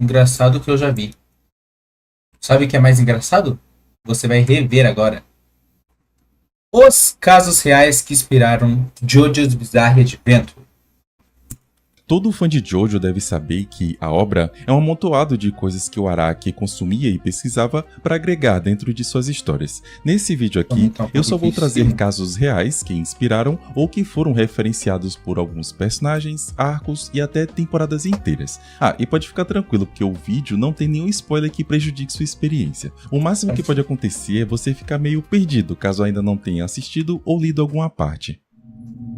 engraçado que eu já vi. Sabe o que é mais engraçado? Você vai rever agora. Os casos reais que inspiraram JoJo's Bizarre Adventure. Todo fã de Jojo deve saber que a obra é um amontoado de coisas que o Araki consumia e pesquisava para agregar dentro de suas histórias. Nesse vídeo aqui, eu só vou trazer casos reais que inspiraram ou que foram referenciados por alguns personagens, arcos e até temporadas inteiras. E pode ficar tranquilo que o vídeo não tem nenhum spoiler que prejudique sua experiência. O máximo que pode acontecer é você ficar meio perdido caso ainda não tenha assistido ou lido alguma parte.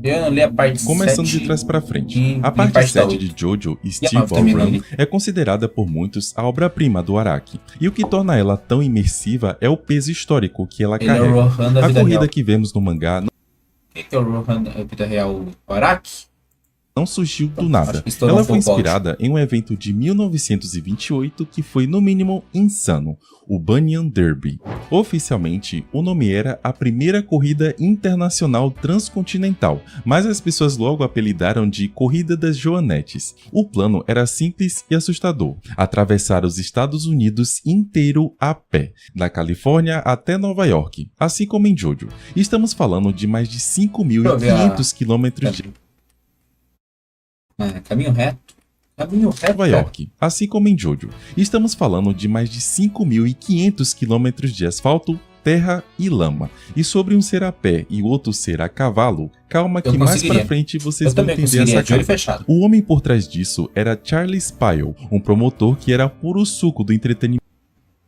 Eu não li a parte Começando 7, de trás para frente, a parte 7 de Jojo, Steel Ball Run, é considerada por muitos a obra-prima do Araki, e o que torna ela tão imersiva é o peso histórico que ela carrega. A corrida que vemos no mangá O que é o Rohan da vida real? O Araki? Não surgiu do nada. Ela foi inspirada em um evento de 1928 que foi no mínimo insano, o Banyan Derby. Oficialmente, o nome era a primeira corrida internacional transcontinental, mas as pessoas logo apelidaram de Corrida das Joanetes. O plano era simples e assustador: atravessar os Estados Unidos inteiro a pé, da Califórnia até Nova York, assim como em Jojo. Estamos falando de mais de 5.500 quilômetros de caminho reto. Nova York, assim como em Jojo. Estamos falando de mais de 5.500 quilômetros de asfalto, terra e lama. E sobre um ser a pé e o outro ser a cavalo, calma que mais pra frente vocês vão entender essa cara. O homem por trás disso era Charles Pyle, um promotor que era puro suco do entretenimento.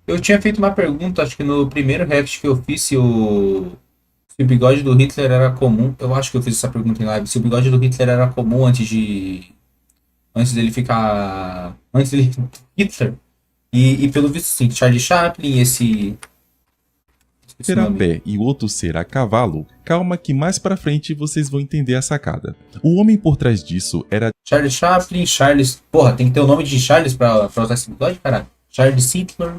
Eu tinha feito uma pergunta, acho que no primeiro react que eu fiz, se o bigode do Hitler era comum. Eu acho que eu fiz essa pergunta em live. Se o bigode do Hitler era comum antes dele ficar... Antes dele... Hitler. E pelo visto, sim, Charlie Chaplin, esse... Ser a pé e o outro ser a cavalo, calma que mais pra frente vocês vão entender a sacada. O homem por trás disso era... Charlie Chaplin, Charles... Porra, tem que ter o nome de Charles pra usar esse bigode, caralho. Charles Hitler...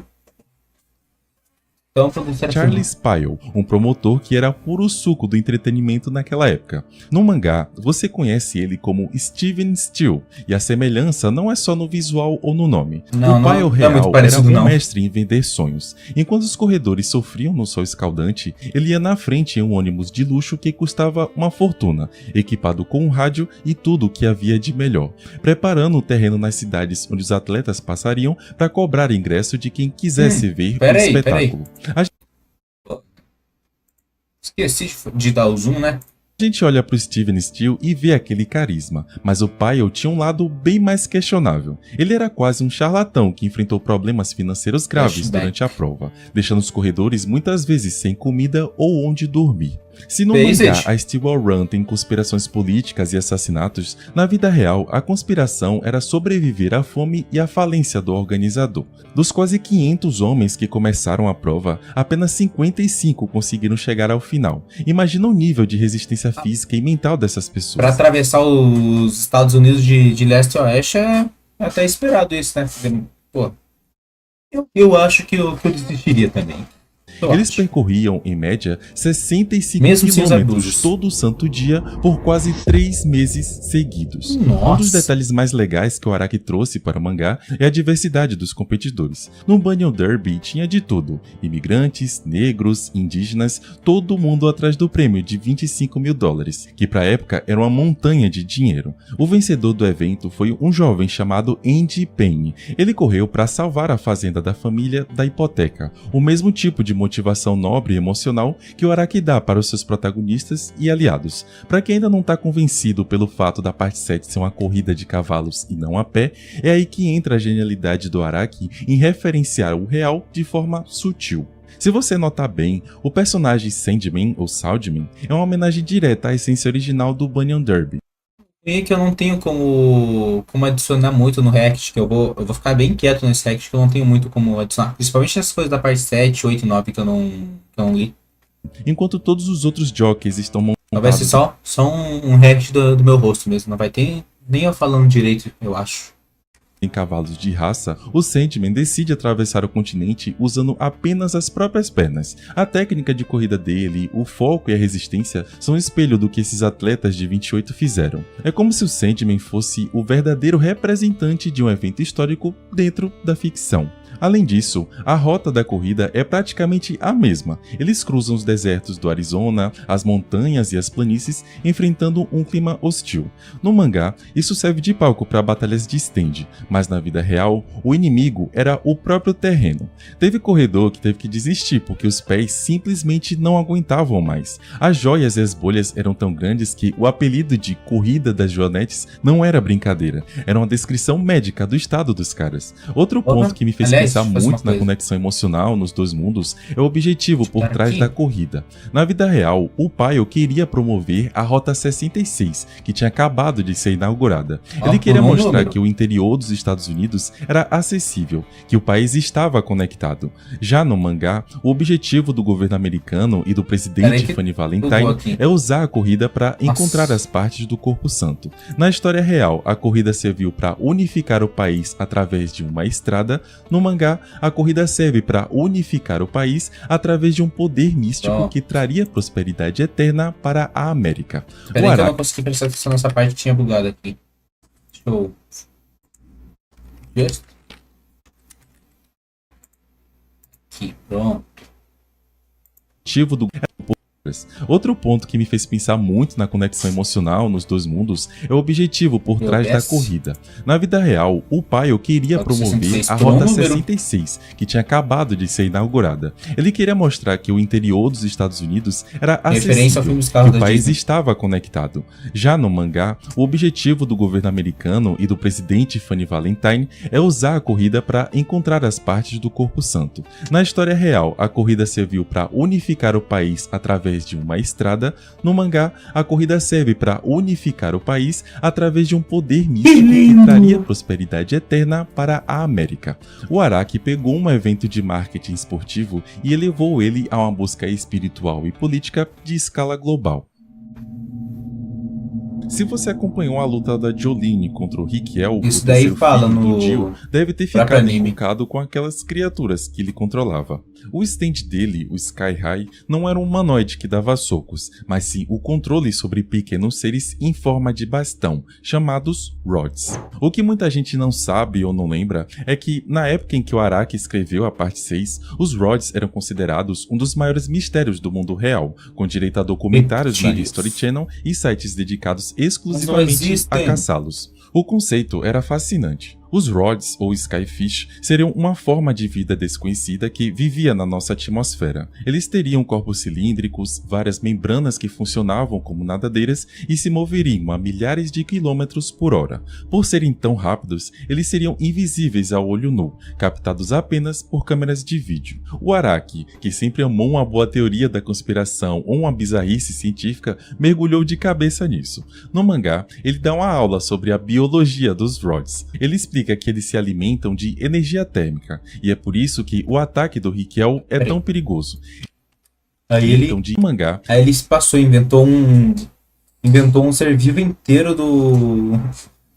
Charles Pyle, um promotor que era puro suco do entretenimento naquela época. No mangá, você conhece ele como Steven Steele, e a semelhança não é só no visual ou no nome. O Pyle real era um mestre em vender sonhos. Enquanto os corredores sofriam no sol escaldante, ele ia na frente em um ônibus de luxo que custava uma fortuna, equipado com um rádio e tudo o que havia de melhor, preparando o terreno nas cidades onde os atletas passariam para cobrar ingresso de quem quisesse ver o espetáculo. Esqueci de dar o zoom, né? A gente olha pro Steven Steele e vê aquele carisma, mas o Pyle tinha um lado bem mais questionável. Ele era quase um charlatão que enfrentou problemas financeiros graves durante a prova, deixando os corredores muitas vezes sem comida ou onde dormir. Se no mangá a Steel Ball Run tem conspirações políticas e assassinatos, na vida real a conspiração era sobreviver à fome e à falência do organizador. Dos quase 500 homens que começaram a prova, apenas 55 conseguiram chegar ao final. Imagina o nível de resistência física e mental dessas pessoas. Para atravessar os Estados Unidos de leste a oeste é até esperado isso, né? Pô, eu acho que eu desistiria também. Eles percorriam, em média, 65 quilômetros todo santo dia por quase 3 meses seguidos. Nossa. Um dos detalhes mais legais que o Araki trouxe para o mangá é a diversidade dos competidores. No Banyan Derby tinha de tudo: imigrantes, negros, indígenas, todo mundo atrás do prêmio de $25.000, que para a época era uma montanha de dinheiro. O vencedor do evento foi um jovem chamado Andy Payne. Ele correu para salvar a fazenda da família da hipoteca, o mesmo tipo de motivação nobre e emocional que o Araki dá para os seus protagonistas e aliados. Para quem ainda não está convencido pelo fato da parte 7 ser uma corrida de cavalos e não a pé, é aí que entra a genialidade do Araki em referenciar o real de forma sutil. Se você notar bem, o personagem Sandman ou Saldman é uma homenagem direta à essência original do Banyan Derby. Que eu não tenho como adicionar muito no React, que eu vou ficar bem quieto nesse React, que eu não tenho muito como adicionar. Principalmente essas coisas da parte 7, 8 e 9 que eu não li. Enquanto todos os outros jockeys estão montados... Então vai ser só um React do meu rosto mesmo, não vai ter nem eu falando direito, eu acho. em cavalos de raça, o Sandman decide atravessar o continente usando apenas as próprias pernas. A técnica de corrida dele, o foco e a resistência são um espelho do que esses atletas de 28 fizeram. É como se o Sandman fosse o verdadeiro representante de um evento histórico dentro da ficção. Além disso, a rota da corrida é praticamente a mesma. Eles cruzam os desertos do Arizona, as montanhas e as planícies, enfrentando um clima hostil. No mangá, isso serve de palco para batalhas de stand, mas na vida real, o inimigo era o próprio terreno. Teve corredor que teve que desistir porque os pés simplesmente não aguentavam mais. As joias e as bolhas eram tão grandes que o apelido de Corrida das Joanetes não era brincadeira, era uma descrição médica do estado dos caras. Outro ponto que me fez pensar muito na conexão emocional nos dois mundos é o objetivo por trás da corrida. Na vida real, o Pyle queria promover a Rota 66, que tinha acabado de ser inaugurada. Ele queria mostrar que o interior dos Estados Unidos era acessível, que o país estava conectado. Já no mangá, o objetivo do governo americano e do presidente Fanny Valentine é usar a corrida para encontrar as partes do Corpo Santo. Na história real, a corrida serviu para unificar o país através de uma estrada. No mangá, a corrida serve para unificar o país através de um poder místico que traria prosperidade eterna para a América. Peraí que eu não consegui prestar atenção nessa parte que tinha bugado aqui. Deixa eu... Aqui, pronto. Outro ponto que me fez pensar muito na conexão emocional nos dois mundos é o objetivo por trás da corrida. Na vida real, o Pyle queria promover a Rota 66, que tinha acabado de ser inaugurada. Ele queria mostrar que o interior dos Estados Unidos era acessível, que o país estava conectado. Já no mangá, o objetivo do governo americano e do presidente Fanny Valentine é usar a corrida para encontrar as partes do Corpo Santo. Na história real, a corrida serviu para unificar o país através de uma estrada. No mangá, a corrida serve para unificar o país através de um poder místico que traria prosperidade eterna para a América. O Araki pegou um evento de marketing esportivo e elevou ele a uma busca espiritual e política de escala global. Se você acompanhou a luta da Jolene contra o Rikiel, isso daí fala no Dio, deve ter ficado encucado com aquelas criaturas que ele controlava. O stand dele, o Sky High, não era um humanoide que dava socos, mas sim o controle sobre pequenos seres em forma de bastão, chamados Rods. O que muita gente não sabe ou não lembra é que, na época em que o Araki escreveu a parte 6, os Rods eram considerados um dos maiores mistérios do mundo real, com direito a documentários na History Channel e sites dedicados exclusivamente a caçá-los. O conceito era fascinante. Os Rods, ou Skyfish, seriam uma forma de vida desconhecida que vivia na nossa atmosfera. Eles teriam corpos cilíndricos, várias membranas que funcionavam como nadadeiras e se moveriam a milhares de quilômetros por hora. Por serem tão rápidos, eles seriam invisíveis ao olho nu, captados apenas por câmeras de vídeo. O Araki, que sempre amou uma boa teoria da conspiração ou uma bizarrice científica, mergulhou de cabeça nisso. No mangá, ele dá uma aula sobre a biologia dos Rods. Ele explica que eles se alimentam de energia térmica, e é por isso que o ataque do Rikiel é tão perigoso. Aí ele se passou, inventou um ser vivo inteiro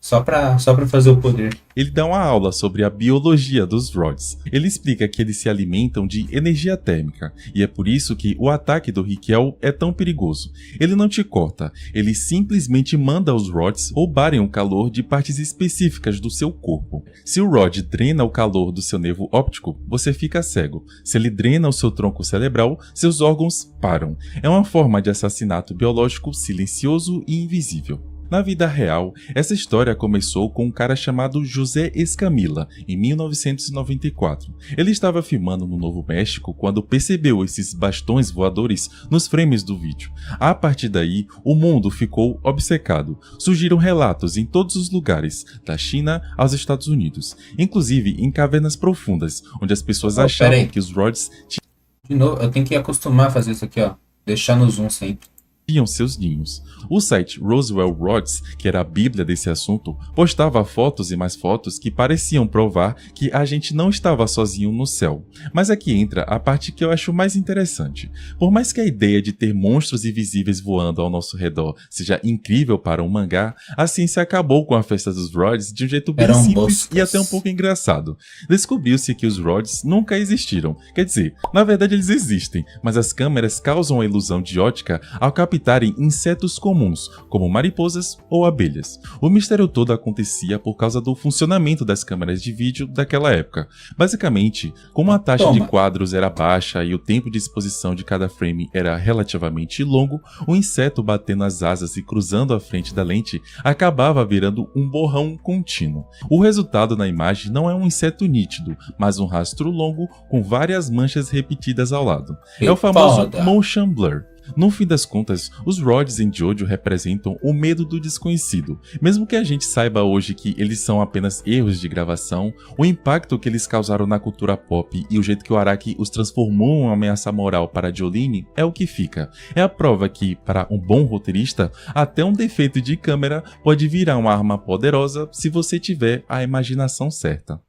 só pra fazer o poder. Ele dá uma aula sobre a biologia dos Rods. Ele explica que eles se alimentam de energia térmica, e é por isso que o ataque do Rikiel é tão perigoso. Ele não te corta, ele simplesmente manda os Rods roubarem o calor de partes específicas do seu corpo. Se o Rod drena o calor do seu nervo óptico, você fica cego. Se ele drena o seu tronco cerebral, seus órgãos param. É uma forma de assassinato biológico silencioso e invisível. Na vida real, essa história começou com um cara chamado José Escamilla, em 1994. Ele estava filmando no Novo México quando percebeu esses bastões voadores nos frames do vídeo. A partir daí, o mundo ficou obcecado. Surgiram relatos em todos os lugares, da China aos Estados Unidos, inclusive em cavernas profundas, onde as pessoas achavam que os Rods tinham... De novo, eu tenho que acostumar a fazer isso aqui, ó. Deixar no zoom sempre. tinham seus ninhos. O site Roswell Rods, que era a bíblia desse assunto, postava fotos e mais fotos que pareciam provar que a gente não estava sozinho no céu. Mas aqui entra a parte que eu acho mais interessante. Por mais que a ideia de ter monstros invisíveis voando ao nosso redor seja incrível para um mangá, a ciência acabou com a festa dos Rods de um jeito bem Eram simples moscas. e até um pouco engraçado. Descobriu-se que os Rods nunca existiram. Quer dizer, na verdade eles existem, mas as câmeras causam a ilusão de ótica ao captarem insetos comuns, como mariposas ou abelhas. O mistério todo acontecia por causa do funcionamento das câmeras de vídeo daquela época. Basicamente, como a taxa de quadros era baixa e o tempo de exposição de cada frame era relativamente longo, o inseto batendo as asas e cruzando a frente da lente acabava virando um borrão contínuo. O resultado na imagem não é um inseto nítido, mas um rastro longo com várias manchas repetidas ao lado. É o famoso motion blur. No fim das contas, os Rods em Jojo representam o medo do desconhecido. Mesmo que a gente saiba hoje que eles são apenas erros de gravação, o impacto que eles causaram na cultura pop e o jeito que o Araki os transformou em uma ameaça moral para Jolene é o que fica. É a prova que, para um bom roteirista, até um defeito de câmera pode virar uma arma poderosa se você tiver a imaginação certa.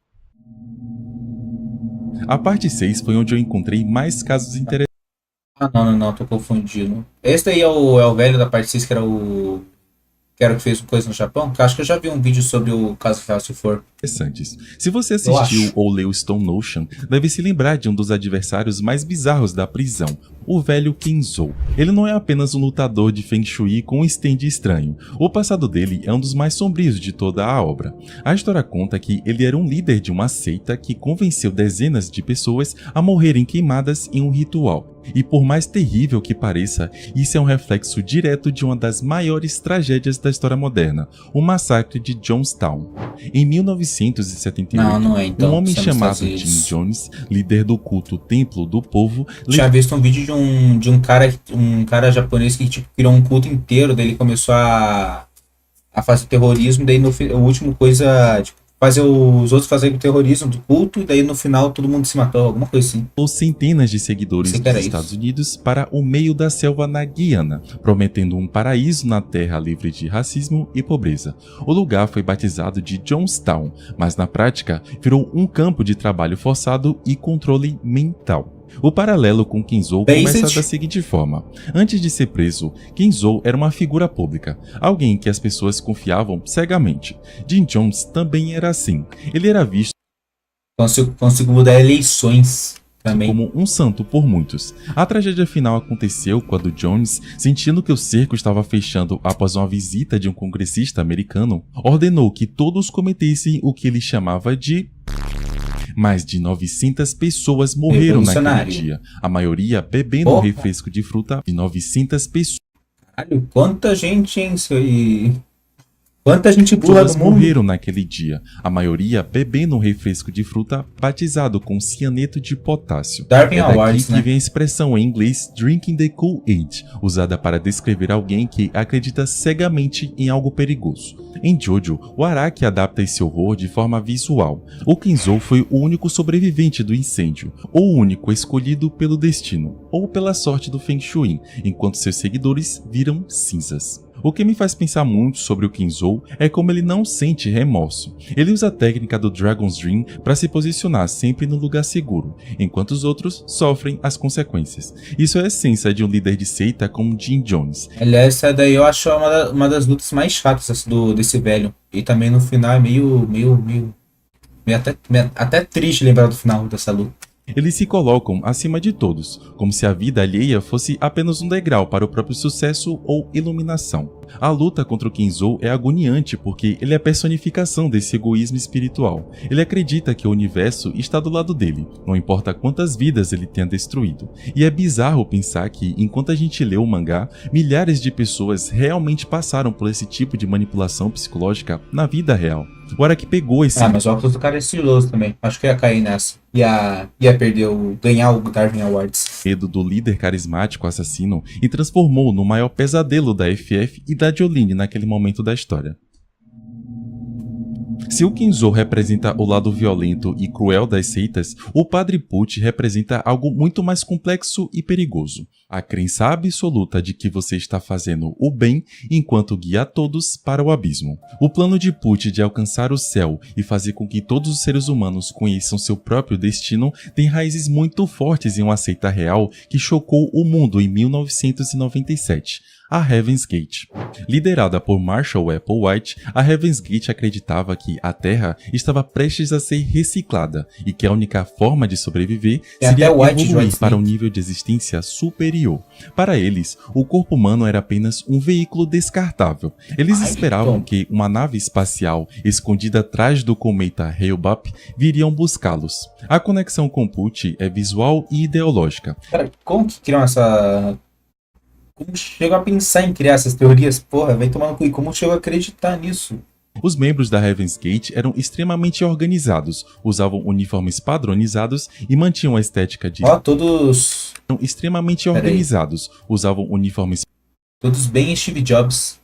A parte 6 foi onde eu encontrei mais casos interessantes. Ah, não, tô confundindo. Esse daí é o velho da parte 6 que era o. Que era o que fez coisa no Japão? Que eu acho que eu já vi um vídeo sobre o caso real, se for. Se você assistiu ou leu Stone Ocean, deve se lembrar de um dos adversários mais bizarros da prisão, o velho Kenzou. Ele não é apenas um lutador de Feng Shui com um stand estranho. O passado dele é um dos mais sombrios de toda a obra. A história conta que ele era um líder de uma seita que convenceu dezenas de pessoas a morrerem queimadas em um ritual. E por mais terrível que pareça, isso é um reflexo direto de uma das maiores tragédias da história moderna, o massacre de Jonestown. Em 1978, então, um homem chamado Jim Jones, líder do culto Templo do Povo... Tinha visto um vídeo de um cara japonês que tipo, criou um culto inteiro, daí ele começou a fazer terrorismo, daí no último coisa... Tipo, fazer os outros fazerem o terrorismo do culto, e daí no final todo mundo se matou, alguma coisa assim. Ou centenas de seguidores dos Estados Unidos para o meio da selva na Guiana, prometendo um paraíso na terra livre de racismo e pobreza. O lugar foi batizado de Jonestown, mas na prática virou um campo de trabalho forçado e controle mental. O paralelo com Kenzou começa da seguinte forma. Antes de ser preso, Kenzou era uma figura pública, alguém que as pessoas confiavam cegamente. Jim Jones também era assim. Ele era visto conseguiu mudar eleições também como um santo por muitos. A tragédia final aconteceu quando Jones, sentindo que o cerco estava fechando após uma visita de um congressista americano, ordenou que todos cometessem o que ele chamava de... Mais de 900 pessoas morreram naquele dia, a maioria bebendo um refresco de fruta de 900 pessoas. Caralho, quanta gente, hein, isso aí. Quanta gente burra do mundo. Morreram naquele dia, a maioria bebendo um refresco de fruta batizado com cianeto de potássio. Darwin é daqui Awards, que né? vem a expressão em inglês Drinking the Kool-Aid, usada para descrever alguém que acredita cegamente em algo perigoso. Em Jojo, o Araki adapta esse horror de forma visual. O Kenzou foi o único sobrevivente do incêndio, ou o único escolhido pelo destino, ou pela sorte do Feng Shui, enquanto seus seguidores viram cinzas. O que me faz pensar muito sobre o Kenzou é como ele não sente remorso. Ele usa a técnica do Dragon's Dream para se posicionar sempre no lugar seguro, enquanto os outros sofrem as consequências. Isso é a essência de um líder de seita como Jim Jones. Aliás, essa daí eu acho uma das lutas mais chatas desse velho. E também no final é meio até triste lembrar do final dessa luta. Eles se colocam acima de todos, como se a vida alheia fosse apenas um degrau para o próprio sucesso ou iluminação. A luta contra o Kenzou é agoniante porque ele é a personificação desse egoísmo espiritual. Ele acredita que o universo está do lado dele, não importa quantas vidas ele tenha destruído. E é bizarro pensar que, enquanto a gente lê o mangá, milhares de pessoas realmente passaram por esse tipo de manipulação psicológica na vida real. O Araki pegou esse... mas o óculos do cara é estiloso também. Acho que ia cair nessa. Ia ganhar o Darwin Awards. Medo do líder carismático assassino e transformou no maior pesadelo da FF e da Jolene naquele momento da história. Se o Kinzo representa o lado violento e cruel das seitas, o Padre Put representa algo muito mais complexo e perigoso. A crença absoluta de que você está fazendo o bem enquanto guia a todos para o abismo. O plano de Put de alcançar o céu e fazer com que todos os seres humanos conheçam seu próprio destino tem raízes muito fortes em uma seita real que chocou o mundo em 1997. A Heaven's Gate. Liderada por Marshall Applewhite, a Heaven's Gate acreditava que a Terra estava prestes a ser reciclada e que a única forma de sobreviver seria evoluir para um nível de existência superior. Para eles, o corpo humano era apenas um veículo descartável. Eles esperavam que uma nave espacial escondida atrás do cometa Hale-Bopp viriam buscá-los. A conexão com Put é visual e ideológica. Cara, como que criam essa... Como chegou a pensar em criar essas teorias? Porra, vai tomar no cu. E como chegou a acreditar nisso? Os membros da Heaven's Gate eram extremamente organizados, usavam uniformes padronizados e mantinham a estética de... todos... Eram extremamente organizados, usavam uniformes... Todos bem Steve Jobs.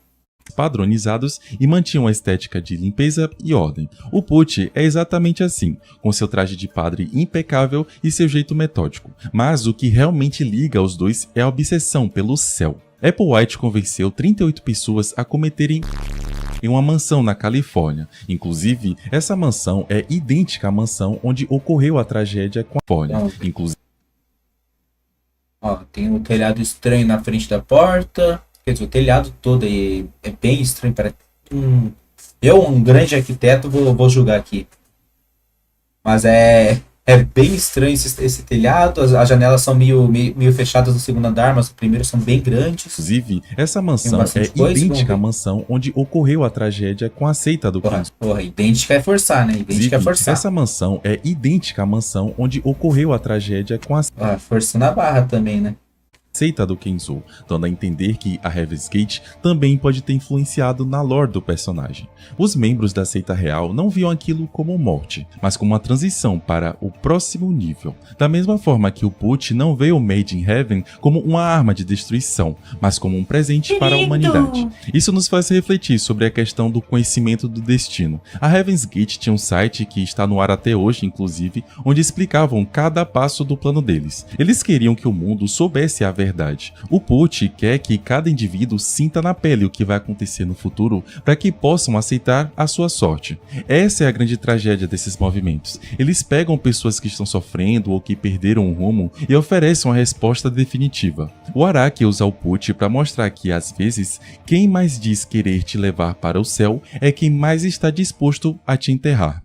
Padronizados e mantinham a estética de limpeza e ordem. O Put é exatamente assim, com seu traje de padre impecável e seu jeito metódico. Mas o que realmente liga os dois é a obsessão pelo céu. Applewhite convenceu 38 pessoas a cometerem em uma mansão na Califórnia. Inclusive, essa mansão é idêntica à mansão onde ocorreu a tragédia com a Califórnia. Inclusive... tem um telhado estranho na frente da porta. Quer dizer, o telhado todo aí é bem estranho. Eu, um grande arquiteto, vou julgar aqui. Mas é bem estranho esse telhado. As janelas são meio fechadas no segundo andar, mas os primeiros são bem grandes. Inclusive, essa mansão é idêntica à mansão onde ocorreu a tragédia com a seita do Kinzo. Porra, idêntica é forçar, né? Idêntica é forçar. Essa mansão é idêntica à mansão onde ocorreu a tragédia com a... forçando a barra também, né? Seita do Kinzo, dando a entender que a Heaven's Gate também pode ter influenciado na lore do personagem. Os membros da seita real não viam aquilo como morte, mas como uma transição para o próximo nível. Da mesma forma que o Put não vê o Made in Heaven como uma arma de destruição, mas como um presente para a humanidade. Isso nos faz refletir sobre a questão do conhecimento do destino. A Heaven's Gate tinha um site que está no ar até hoje, inclusive, onde explicavam cada passo do plano deles. Eles queriam que o mundo soubesse a verdade. O Put quer que cada indivíduo sinta na pele o que vai acontecer no futuro para que possam aceitar a sua sorte. Essa é a grande tragédia desses movimentos. Eles pegam pessoas que estão sofrendo ou que perderam o rumo e oferecem uma resposta definitiva. O Araki usa o Put para mostrar que, às vezes, quem mais diz querer te levar para o céu é quem mais está disposto a te enterrar.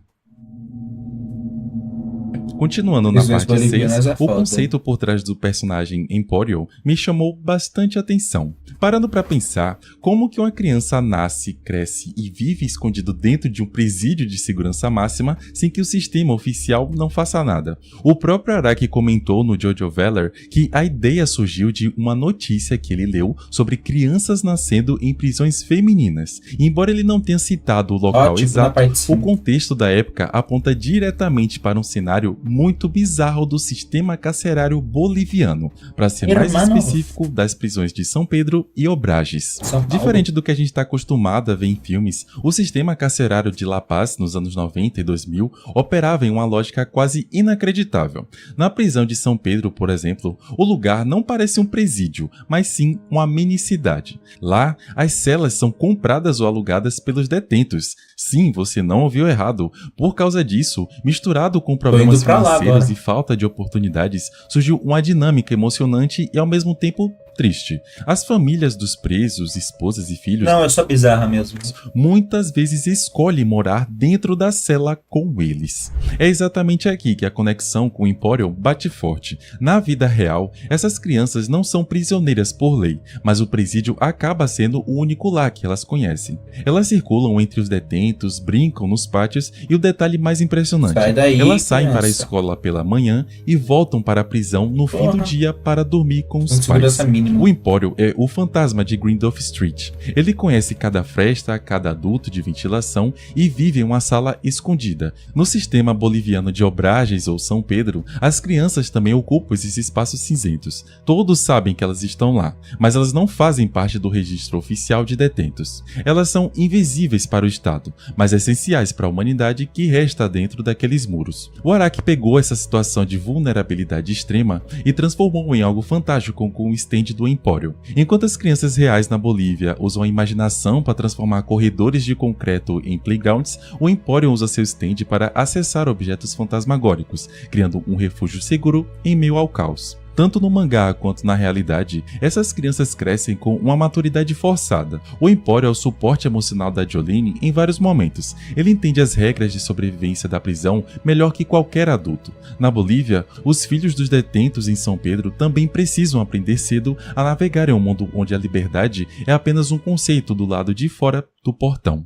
Continuando na parte 6, o conceito por trás do personagem Emporion me chamou bastante atenção. Parando para pensar, como que uma criança nasce, cresce e vive escondido dentro de um presídio de segurança máxima sem que o sistema oficial não faça nada? O próprio Araki comentou no Jojo Valor que a ideia surgiu de uma notícia que ele leu sobre crianças nascendo em prisões femininas. E embora ele não tenha citado o local exato, o contexto da época aponta diretamente para um cenário muito bizarro do sistema carcerário boliviano, para ser mais específico, das prisões de São Pedro e Obrajes. Diferente do que a gente está acostumado a ver em filmes, o sistema carcerário de La Paz nos anos 90 e 2000 operava em uma lógica quase inacreditável. Na prisão de São Pedro, por exemplo, o lugar não parece um presídio, mas sim uma mini-cidade. Lá, as celas são compradas ou alugadas pelos detentos. Sim, você não ouviu errado. Por causa disso, misturado com problemas financeiros e falta de oportunidades, surgiu uma dinâmica emocionante e ao mesmo tempo triste. As famílias dos presos, esposas e filhos... Não, é só bizarra mesmo. Muitas vezes escolhem morar dentro da cela com eles. É exatamente aqui que a conexão com o Emporion bate forte. Na vida real, essas crianças não são prisioneiras por lei, mas o presídio acaba sendo o único lar que elas conhecem. Elas circulam entre os detentos, brincam nos pátios e o detalhe mais impressionante, elas saem para a escola pela manhã e voltam para a prisão no fim do dia para dormir com os pais. mínimo. O Empório é o fantasma de Grindelwald Street. Ele conhece cada fresta, cada duto de ventilação e vive em uma sala escondida. No sistema boliviano de Obragens ou São Pedro, as crianças também ocupam esses espaços cinzentos. Todos sabem que elas estão lá, mas elas não fazem parte do registro oficial de detentos. Elas são invisíveis para o Estado, mas essenciais para a humanidade que resta dentro daqueles muros. O Araki pegou essa situação de vulnerabilidade extrema e transformou em algo fantástico com o stand do Empório. Enquanto as crianças reais na Bolívia usam a imaginação para transformar corredores de concreto em playgrounds, o Empório usa seu stand para acessar objetos fantasmagóricos, criando um refúgio seguro em meio ao caos. Tanto no mangá quanto na realidade, essas crianças crescem com uma maturidade forçada. O Empório é o suporte emocional da Jolene em vários momentos. Ele entende as regras de sobrevivência da prisão melhor que qualquer adulto. Na Bolívia, os filhos dos detentos em São Pedro também precisam aprender cedo a navegar em um mundo onde a liberdade é apenas um conceito do lado de fora do portão.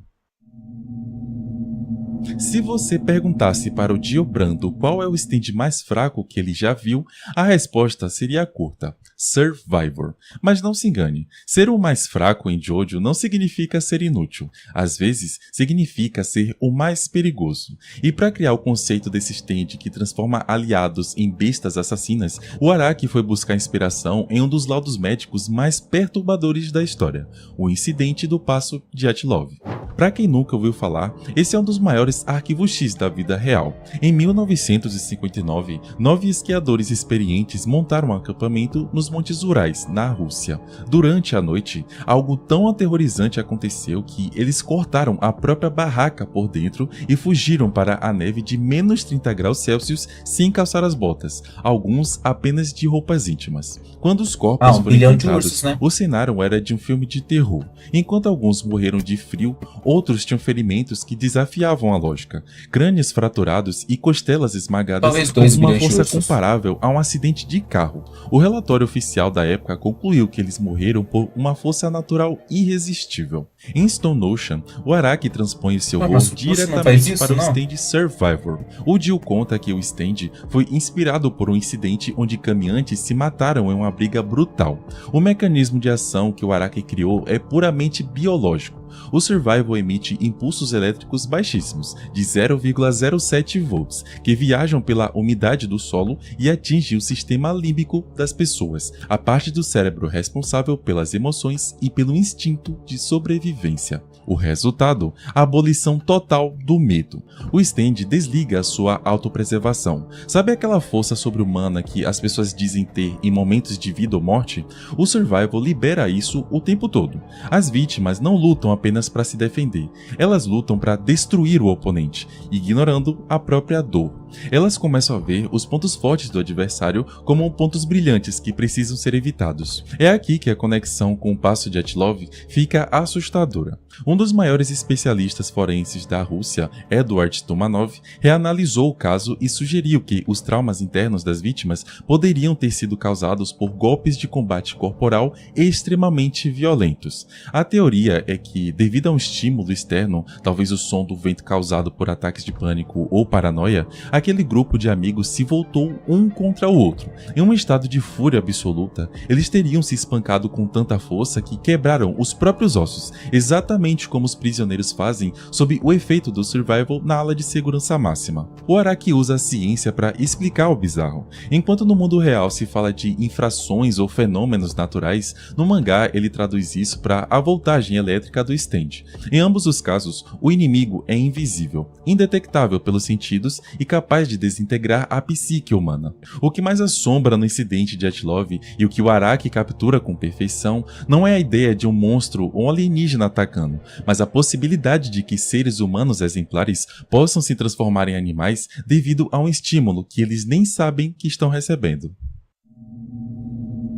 Se você perguntasse para o Diobrando qual é o stand mais fraco que ele já viu, a resposta seria curta: Survivor. Mas não se engane, ser o mais fraco em Jojo não significa ser inútil. Às vezes, significa ser o mais perigoso. E para criar o conceito desse stand que transforma aliados em bestas assassinas, o Araki foi buscar inspiração em um dos laudos médicos mais perturbadores da história, o incidente do Passo de Dyatlov. Para quem nunca ouviu falar, esse é um dos maiores arquivos X da vida real. Em 1959, 9 esquiadores experientes montaram um acampamento nos Montes Urais, na Rússia. Durante a noite, algo tão aterrorizante aconteceu que eles cortaram a própria barraca por dentro e fugiram para a neve de menos 30 graus Celsius sem calçar as botas, alguns apenas de roupas íntimas. Quando os corpos foram encontrados, ursos, né? O cenário era de um filme de terror. Enquanto alguns morreram de frio, outros tinham ferimentos que desafiavam a lógica, crânios fraturados e costelas esmagadas com uma força comparável a um acidente de carro. O relatório oficial da época concluiu que eles morreram por uma força natural irresistível. Em Stone Ocean, o Araki transpõe seu voo diretamente para o stand Survivor. O Dio conta que o stand foi inspirado por um incidente onde caminhantes se mataram em uma briga brutal. O mecanismo de ação que o Araki criou é puramente biológico. O Survival emite impulsos elétricos baixíssimos, de 0,07 volts, que viajam pela umidade do solo e atingem o sistema límbico das pessoas, a parte do cérebro responsável pelas emoções e pelo instinto de sobrevivência. O resultado? A abolição total do medo. O stand desliga a sua autopreservação. Sabe aquela força sobre-humana que as pessoas dizem ter em momentos de vida ou morte? O Survival libera isso o tempo todo. As vítimas não lutam apenas para se defender, elas lutam para destruir o oponente, ignorando a própria dor. Elas começam a ver os pontos fortes do adversário como pontos brilhantes que precisam ser evitados. É aqui que a conexão com o Passo de Dyatlov fica assustadora. Um dos maiores especialistas forenses da Rússia, Eduard Tumanov, reanalisou o caso e sugeriu que os traumas internos das vítimas poderiam ter sido causados por golpes de combate corporal extremamente violentos. A teoria é que, devido a um estímulo externo, talvez o som do vento causado por ataques de pânico ou paranoia, aquele grupo de amigos se voltou um contra o outro. Em um estado de fúria absoluta, eles teriam se espancado com tanta força que quebraram os próprios ossos, exatamente como os prisioneiros fazem sob o efeito do Survival na ala de segurança máxima. O Araki usa a ciência para explicar o bizarro. Enquanto no mundo real se fala de infrações ou fenômenos naturais, no mangá ele traduz isso para a voltagem elétrica do stand. Em ambos os casos, o inimigo é invisível, indetectável pelos sentidos e capaz de desintegrar a psique humana. O que mais assombra no incidente de Dyatlov e o que o Araki captura com perfeição não é a ideia de um monstro ou alienígena atacando, mas a possibilidade de que seres humanos exemplares possam se transformar em animais devido a um estímulo que eles nem sabem que estão recebendo.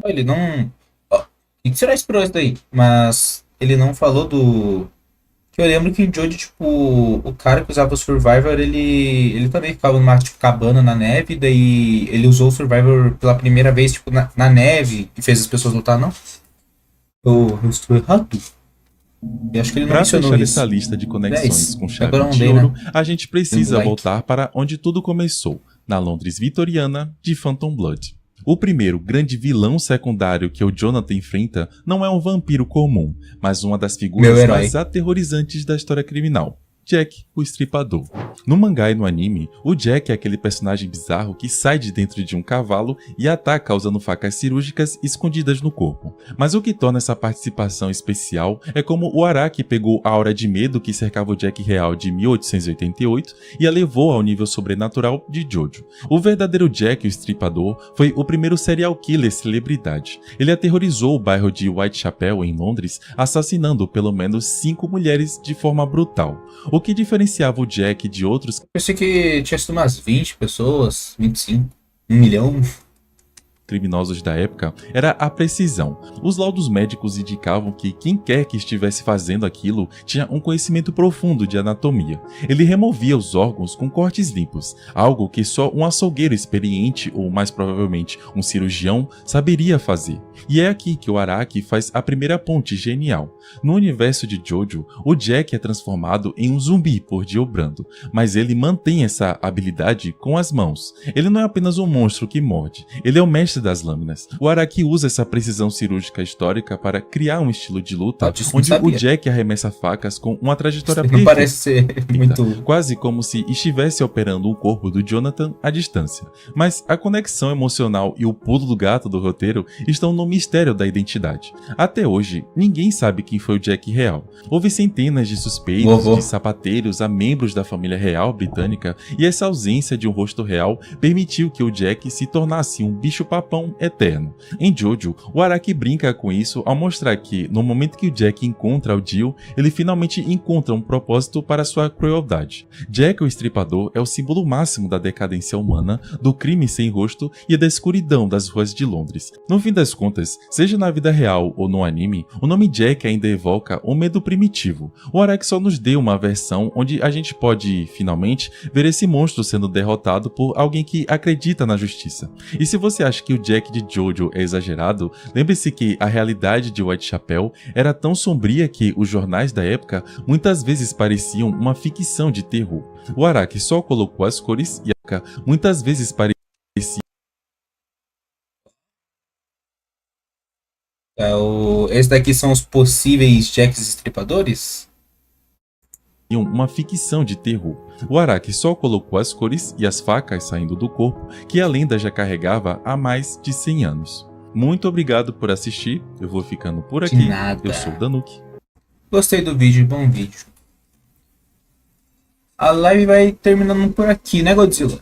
Ele não... O que será isso isso daí? Mas ele não falou do... Eu lembro que em Jojo, tipo, o cara que usava o Survivor, ele também ficava numa tipo, cabana na neve, daí ele usou o Survivor pela primeira vez, tipo, na neve e fez as pessoas lutar, não? Eu estou errado? Eu acho que ele não mencionou fechar isso. essa lista de conexões com chave de dei, ouro, né? a gente precisa voltar para onde tudo começou, na Londres vitoriana de Phantom Blood. O primeiro grande vilão secundário que o Jonathan enfrenta não é um vampiro comum, mas uma das Meu figuras herói. mais aterrorizantes da história criminal. Jack, o Estripador. No mangá e no anime, o Jack é aquele personagem bizarro que sai de dentro de um cavalo e ataca usando facas cirúrgicas escondidas no corpo. Mas o que torna essa participação especial é como o Araki pegou a aura de medo que cercava o Jack real de 1888 e a levou ao nível sobrenatural de Jojo. O verdadeiro Jack, o Estripador, foi o primeiro serial killer celebridade. Ele aterrorizou o bairro de Whitechapel, em Londres, assassinando pelo menos 5 mulheres de forma brutal. O que diferenciava o Jack de outros Pensei que tinha sido umas 20 pessoas, 25, 1 milhão. criminosos da época era a precisão. Os laudos médicos indicavam que quem quer que estivesse fazendo aquilo tinha um conhecimento profundo de anatomia. Ele removia os órgãos com cortes limpos, algo que só um açougueiro experiente ou mais provavelmente um cirurgião saberia fazer. E é aqui que o Araki faz a primeira ponte genial. No universo de Jojo, o Jack é transformado em um zumbi por Dio Brando, mas ele mantém essa habilidade com as mãos. Ele não é apenas um monstro que morde, ele é o mestre das lâminas. O Araki usa essa precisão cirúrgica histórica para criar um estilo de luta Disso não onde o sabia. Jack arremessa facas com uma trajetória Não perfeita, parece ser muito. quase como se estivesse operando o corpo do Jonathan à distância. Mas a conexão emocional e o pulo do gato do roteiro estão no mistério da identidade. Até hoje, ninguém sabe quem foi o Jack real. Houve centenas de suspeitos, de sapateiros a membros da família real britânica, e essa ausência de um rosto real permitiu que o Jack se tornasse um bicho-papão eterno. Em Jojo, o Araki brinca com isso ao mostrar que, no momento que o Jack encontra o Dio, ele finalmente encontra um propósito para sua crueldade. Jack, o Estripador, é o símbolo máximo da decadência humana, do crime sem rosto e da escuridão das ruas de Londres. No fim das contas, seja na vida real ou no anime, o nome Jack ainda evoca um medo primitivo. O Araki só nos deu uma versão onde a gente pode, finalmente, ver esse monstro sendo derrotado por alguém que acredita na justiça. E se você acha que o Jack de Jojo é exagerado, lembre-se que a realidade de Whitechapel era tão sombria que os jornais da época muitas vezes pareciam uma ficção de terror. O Araki só colocou as cores e a época muitas vezes parecia Esse daqui são os possíveis Jacks estripadores? uma ficção de terror. O Araki só colocou as cores e as facas saindo do corpo que a lenda já carregava há mais de 100 anos. Muito obrigado por assistir, eu vou ficando por aqui. De nada. Eu sou o Danuki. Gostei do vídeo, bom vídeo. A live vai terminando por aqui, né, Godzilla?